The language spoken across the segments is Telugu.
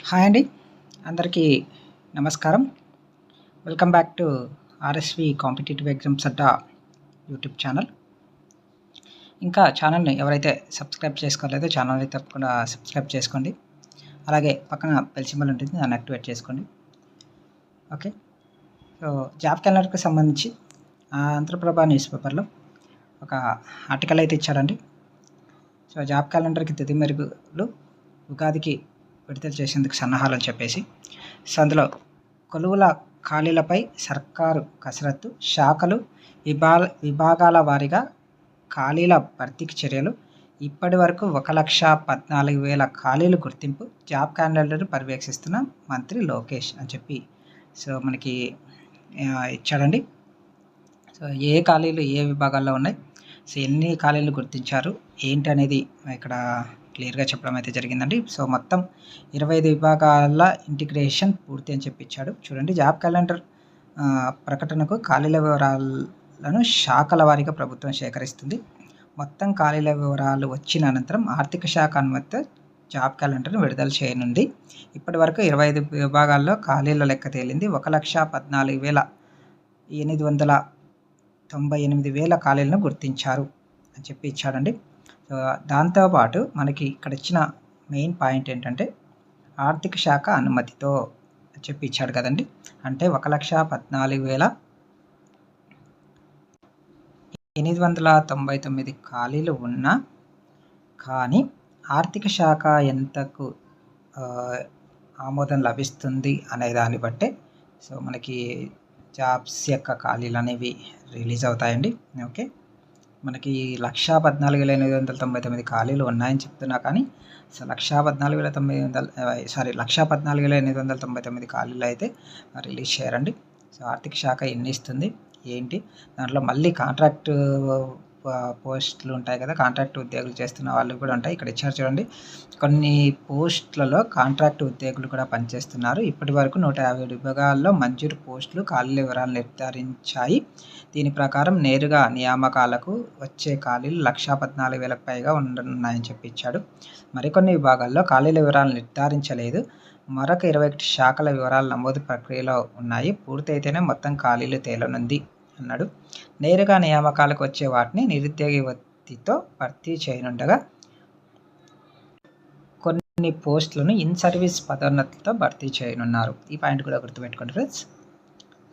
హాయ్ అండి, అందరికీ నమస్కారం. Welcome back to RSV competitive exams Adda YouTube channel. ఇంకా ఛానల్ని ఎవరైతే సబ్స్క్రైబ్ చేసుకోలేదో ఛానల్ని తప్పకుండా సబ్స్క్రైబ్ చేసుకోండి. అలాగే పక్కన బెల్ సింబల్ ఉంటుంది, దాన్ని యాక్టివేట్ చేసుకోండి. ఓకే, సో జాబ్ క్యాలెండర్కి సంబంధించి ఆంధ్రప్రభ న్యూస్ పేపర్లో ఒక ఆర్టికల్ అయితే ఇచ్చారండి. సో జాబ్ క్యాలెండర్కి తుది మెరుగులు ఉగాదికి విడుదల చేసేందుకు సన్నాహాలని చెప్పేసి, సో అందులో కొలువుల ఖాళీలపై సర్కారు కసరత్తు, శాఖలు విభాగాల వారీగా ఖాళీల భర్తీకి చర్యలు, ఇప్పటి వరకు 1,14,000 ఖాళీలు గుర్తింపు, జాబ్ క్యాలెండర్ పర్యవేక్షిస్తున్న మంత్రి లోకేష్ అని చెప్పి సో మనకి ఇచ్చాడండి. సో ఏ ఖాళీలు ఏ విభాగాల్లో ఉన్నాయి, సో ఎన్ని ఖాళీలు గుర్తించారు ఏంటి అనేది ఇక్కడ క్లియర్గా చెప్పడం అయితే జరిగిందండి. సో మొత్తం 25 విభాగాల ఇంటిగ్రేషన్ పూర్తి అని చెప్పి ఇచ్చాడు. చూడండి, జాబ్ క్యాలెండర్ ప్రకటనకు ఖాళీల వివరాలను శాఖల వారీగా ప్రభుత్వం సేకరిస్తుంది. మొత్తం ఖాళీల వివరాలు వచ్చిన అనంతరం ఆర్థిక శాఖ అనుమతితో జాబ్ క్యాలెండర్ను విడుదల చేయనుంది. ఇప్పటి వరకు 25 విభాగాల్లో ఖాళీల లెక్క తేలింది. 1,14,898 ఖాళీలను గుర్తించారు అని చెప్పి ఇచ్చాడండి. సో దాంతోపాటు మనకి ఇక్కడ ఇచ్చిన మెయిన్ పాయింట్ ఏంటంటే ఆర్థిక శాఖ అనుమతితో చెప్పి ఇచ్చాడు కదండి. అంటే 1,14,899 ఖాళీలు ఉన్నా కానీ ఆర్థిక శాఖ ఎంతకు ఆమోదం లభిస్తుంది అనే దాన్ని బట్టే సో మనకి జాబ్స్ యొక్క ఖాళీలు అనేవి రిలీజ్ అవుతాయండి. ఓకే, మనకి 1,14,899 ఖాళీలు ఉన్నాయని చెప్తున్నా కానీ సో 1,14,899 ఖాళీలు అయితే రిలీజ్ చేయరండి. సో ఆర్థిక శాఖ ఎన్ని ఇస్తుంది ఏంటి, దాంట్లో మళ్ళీ కాంట్రాక్ట్ పోస్టులు ఉంటాయి కదా, కాంట్రాక్ట్ ఉద్యోగులు చేస్తున్న వాళ్ళు కూడా ఉంటాయి. ఇక్కడ ఇచ్చారు చూడండి, కొన్ని పోస్టులలో కాంట్రాక్ట్ ఉద్యోగులు కూడా పనిచేస్తున్నారు. ఇప్పటి వరకు 150 విభాగాల్లో మంజూరు పోస్టులు ఖాళీల వివరాలు నిర్ధారించాయి. దీని ప్రకారం నేరుగా నియామకాలకు వచ్చే ఖాళీలు 1,14,000 పైగా ఉండనున్నాయని చెప్పి ఇచ్చాడు. మరికొన్ని విభాగాల్లో ఖాళీల వివరాలు నిర్ధారించలేదు. మరొక 21 శాఖల వివరాలు నమోదు ప్రక్రియలో ఉన్నాయి. పూర్తయితేనే మొత్తం ఖాళీలు తేలనుంది అన్నాడు. నేరుగా నియామకాలకు వచ్చే వాటిని నిరుద్యోగ యువతితో భర్తీ చేయనుండగా కొన్ని పోస్టులను ఇన్ సర్వీస్ పదోన్నతులతో భర్తీ చేయనున్నారు. ఈ పాయింట్ కూడా గుర్తుపెట్టుకోండి ఫ్రెండ్స్.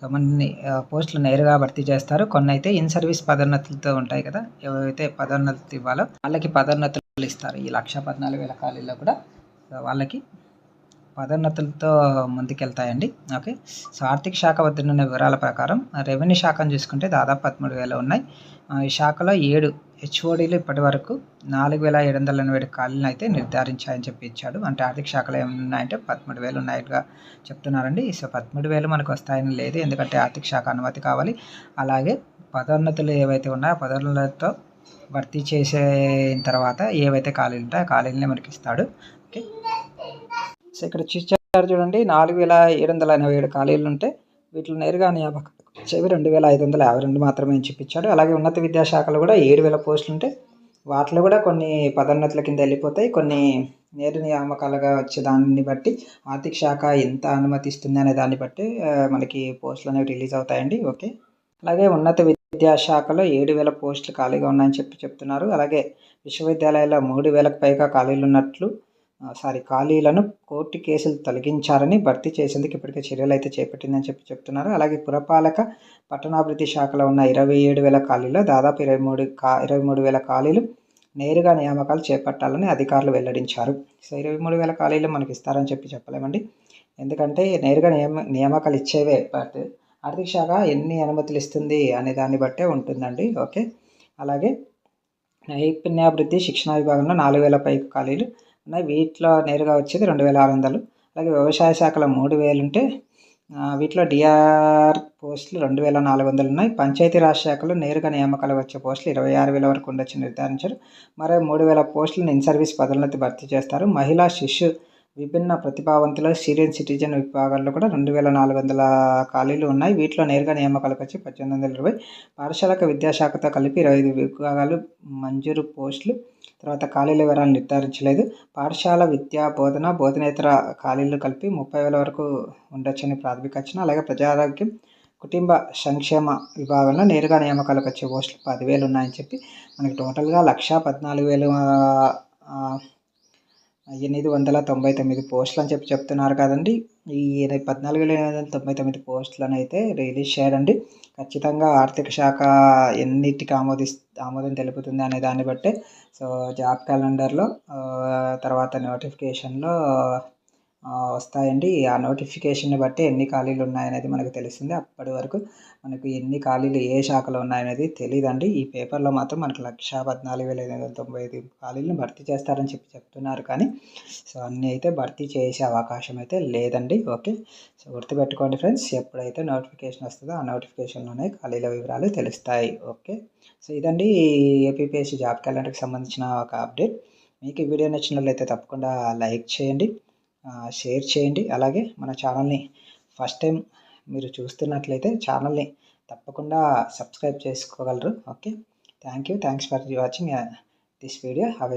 కొన్ని పోస్టులు నేరుగా భర్తీ చేస్తారు, కొన్ని అయితే ఇన్ సర్వీస్ పదోన్నతులతో ఉంటాయి కదా, ఎవరైతే పదోన్నతులు ఇవ్వాలో వాళ్ళకి పదోన్నతులు ఇస్తారు. ఈ 1,14,000 ఖాళీలో కూడా వాళ్ళకి పదోన్నతులతో ముందుకెళ్తాయండి. ఓకే, సో ఆర్థిక శాఖ వద్ద ఉన్న వివరాల ప్రకారం రెవెన్యూ శాఖను చూసుకుంటే దాదాపు 13,000 ఉన్నాయి. ఈ శాఖలో 7 హెచ్ఓడీలు ఇప్పటి వరకు 4,787 ఖాళీలను అయితే నిర్ధారించాయని చెప్పి ఇచ్చాడు. అంటే ఆర్థిక శాఖలో ఏమున్నాయంటే 13,000 ఉన్నాయిగా చెప్తున్నారండి. సో 13,000 మనకు వస్తాయని లేదు, ఎందుకంటే ఆర్థిక శాఖ అనుమతి కావాలి. అలాగే పదోన్నతులు ఏవైతే ఉన్నాయో పదోన్నతులతో భర్తీ చేసిన తర్వాత ఏవైతే ఖాళీలు ఉంటాయో ఆ ఖాళీలనే మనకి ఇస్తాడు. ఓకే, సో ఇక్కడ చూసారు చూడండి, 4,787 ఖాళీలు ఉంటే వీటిలో నేరుగా నియామకం వచ్చేవి 2,552 మాత్రమే అని చూపించాడు. అలాగే ఉన్నత విద్యాశాఖలో కూడా 7,000 పోస్టులు ఉంటే వాటిలో కూడా కొన్ని పదోన్నతుల కింద వెళ్ళిపోతాయి, కొన్ని నేరు నియామకాలుగా వచ్చే దాన్ని బట్టి ఆర్థిక శాఖ ఎంత అనుమతిస్తుంది అనే దాన్ని బట్టి మనకి పోస్టులు అనేవి రిలీజ్ అవుతాయండి. ఓకే, అలాగే ఉన్నత విద్యాశాఖలో 7,000 పోస్టులు ఖాళీగా ఉన్నాయని చెప్తున్నారు. అలాగే విశ్వవిద్యాలయాల్లో 3,000కు పైగా ఖాళీలను కోర్టు కేసులు తొలగించారని, భర్తీ చేసేందుకు ఇప్పటికే చర్యలు అయితే చేపట్టిందని చెప్తున్నారు. అలాగే పురపాలక పట్టణాభివృద్ధి శాఖలో ఉన్న 27,000 ఖాళీల్లో దాదాపు 23,000 ఖాళీలు నేరుగా నియామకాలు చేపట్టాలని అధికారులు వెల్లడించారు. సో 23,000 ఖాళీలు మనకి ఇస్తారని చెప్పలేమండి, ఎందుకంటే నేరుగా నియామకాలు ఇచ్చేవే, బట్ ఆర్థిక శాఖ ఎన్ని అనుమతులు ఇస్తుంది అనే దాన్ని బట్టే ఉంటుందండి. ఓకే, అలాగే నైపుణ్యాభివృద్ధి శిక్షణ విభాగంలో 4,000 పైగా ఖాళీలు ఉన్నాయి. వీటిలో నేరుగా వచ్చేది 2,600. అలాగే వ్యవసాయ శాఖలో 3,000 ఉంటే వీటిలో డిఆర్ పోస్టులు 2,400 ఉన్నాయి. పంచాయతీరాజ్ శాఖలో నేరుగా నియామకాలు వచ్చే పోస్టులు 26,000 వరకు ఉండొచ్చు నిర్ధారించారు. మరో 3,000 పోస్టులను ఇన్ సర్వీస్ పదోన్నతి భర్తీ చేస్తారు. మహిళా శిశు విభిన్న ప్రతిభావంతుల సీనియర్ సిటిజన్ విభాగాల్లో కూడా 2,400 ఖాళీలు ఉన్నాయి. వీటిలో నేరుగా నియామకాలకు వచ్చి 1,820. పాఠశాలకు విద్యాశాఖతో కలిపి 25 విభాగాలు మంజూరు పోస్టులు. తర్వాత ఖాళీల వివరాలు నిర్ధారించలేదు. పాఠశాల విద్యా బోధన, బోధనేతర ఖాళీలు కలిపి 30,000 వరకు ఉండొచ్చని ప్రాథమిక అంచనా. అలాగే ప్రజారోగ్యం, కుటుంబ సంక్షేమ విభాగంలో నేరుగా నియామకాలకు వచ్చే పోస్టులు 10,000 ఉన్నాయని చెప్పి మనకి టోటల్గా 1,14,899 పోస్టులు అని చెప్పి చెప్తున్నారు కదండి. ఈ 14,899 పోస్టులను అయితే రిలీజ్ చేయడండి. ఖచ్చితంగా ఆర్థిక శాఖ ఎన్నిటికి ఆమోదం తెలుపుతుంది అనే దాన్ని బట్టే సో జాబ్ క్యాలెండర్లో తర్వాత నోటిఫికేషన్లో వస్తాయండి. ఆ నోటిఫికేషన్ని బట్టి ఎన్ని ఖాళీలు ఉన్నాయనేది మనకు తెలుస్తుంది. అప్పటి వరకు మనకు ఎన్ని ఖాళీలు ఏ శాఖలో ఉన్నాయనేది తెలీదండి. ఈ పేపర్లో మాత్రం మనకు 1,14,895 ఖాళీలను భర్తీ చేస్తారని చెప్తున్నారు. కానీ సో అన్నీ అయితే భర్తీ చేసే అవకాశం అయితే లేదండి. ఓకే, సో గుర్తుపెట్టుకోండి ఫ్రెండ్స్, ఎప్పుడైతే నోటిఫికేషన్ వస్తుందో ఆ నోటిఫికేషన్లోనే ఖాళీల వివరాలు తెలుస్తాయి. ఓకే, సో ఇదండి ఏపీపీఎస్సీ జాబ్ క్యాలెండర్కి సంబంధించిన ఒక అప్డేట్. మీకు ఈ వీడియో నచ్చినట్లయితే తప్పకుండా లైక్ చేయండి, షేర్ చేయండి. అలాగే మన ఛానల్ని ఫస్ట్ టైం మీరు చూస్తున్నట్లయితే ఛానల్ని తప్పకుండా సబ్స్క్రైబ్ చేసుకోగలరు. Okay, thanks for watching this video. Have